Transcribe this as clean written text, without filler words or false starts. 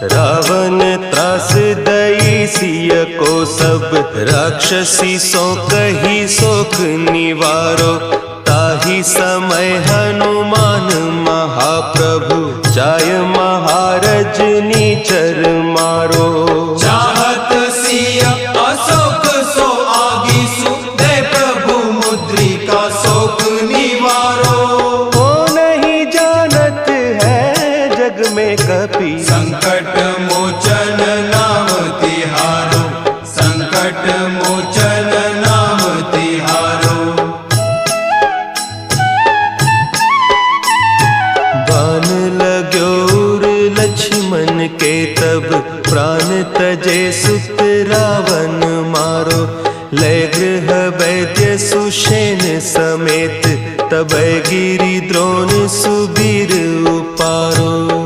रावण त्रास दई सिय को सब, राक्षसी सो कही सोख निवारो। ताही समय हनुमान महाप्रभु, जाय महाराज नीचर मारो। चाहत सिय अशोक सो आगीसु, दे प्रभु मुद्रिका शोक निवारो। वो नहीं जानत है जग में कपि, संकट मोचन नाम तिहारो, संकट मोचन नाम तिहारो। बाण लाग्योर लक्ष्मण के तब, प्राण तजे सुत रावण मारो। लय गृह वैद्य सुषेण समेत, तब गिरि द्रोण सुबीर उपारो।